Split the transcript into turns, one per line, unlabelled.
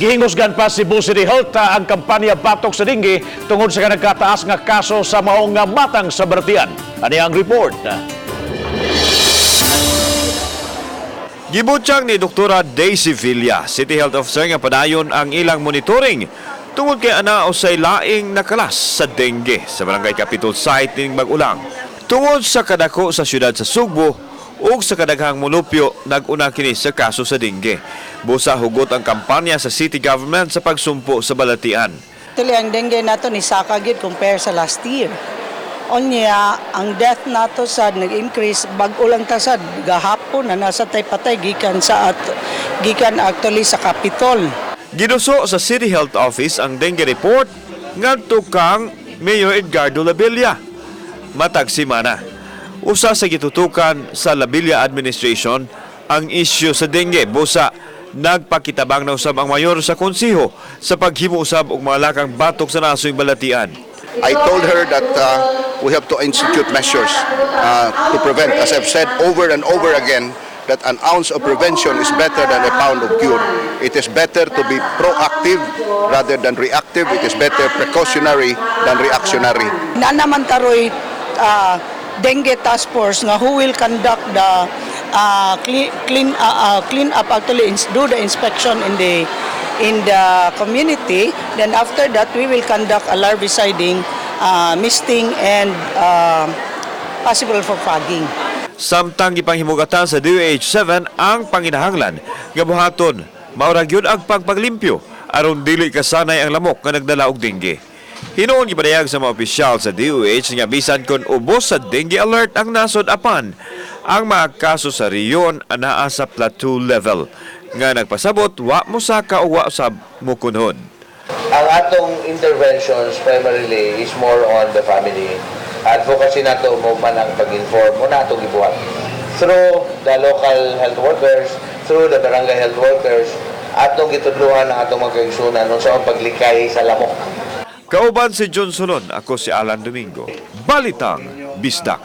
Gihingusgan pa Cebu City Health ang kampanya batok sa dinggi tungod sa nagkataas nga kaso sa maong nga matang sa Bertian. Ano ang report?
Gibutyang ni Dr. Daisy Villa, City Health Officer nga padayon ang ilang monitoring tungod kay ana usay laing nakalas sa dengue sa Barangay Capitol site ning Mag-ulang. Tungod sa kadako sa syudad sa Sugbo ug sa kadaghang munupyo nag-una kini sa kaso sa dengue. Busa hugot ang kampanya sa city government sa pagsumpo sa balatian.
Actually, ang dengue nato ni sakagid compare sa last year. Onya, ang death nato sad nag-increase bag-o lang ta sad gahapon na nasa tay-patay gikan actually sa Capitol.
Ginuso sa City Health Office ang dengue report ngadto kang Mayor Edgardo Labilla. Matag simana, usa sa gitutukan sa Labilla Administration ang isyu sa dengue. Busa nagpakitabang na usab ang mayor sa konsiho sa paghimo usab og mga lakang batok sa nasoy balatian.
I told her that we have to institute measures to prevent. As I've said over and over again, that an ounce of prevention is better than a pound of cure. It is better to be proactive rather than reactive. It is better precautionary than reactionary.
Na naman taroy dengue task force nga who will conduct the clean up actually do the inspection in the community. Then after that we will conduct a larviciding, misting and possible for fogging.
Samtang gipanghimugatan sa DOH-7 ang panginahanglan nga buhaton maurag yun ang pagpaglimpyo aron dili kasanay ang lamok nga nagdala og dengue. Hinuon gipadayag sa mga opisyal sa DOH nga bisan kon ubos sa dengue alert ang nasod apan ang mga kaso sa riyon anaa sa plateau level nga nagpasabot wa mosaka o wa usab mukunhon.
Ang atong interventions primarily is more on the family. Advocacy nato mo man ang pag-inform mo nato gibuhat through the local health workers, through the barangay health workers, atong gitudluhan ang atong mga kaigsunan sa paglikay sa lamok.
Kauban si John Solon, ako si Alan Domingo. Balitang Bisdak.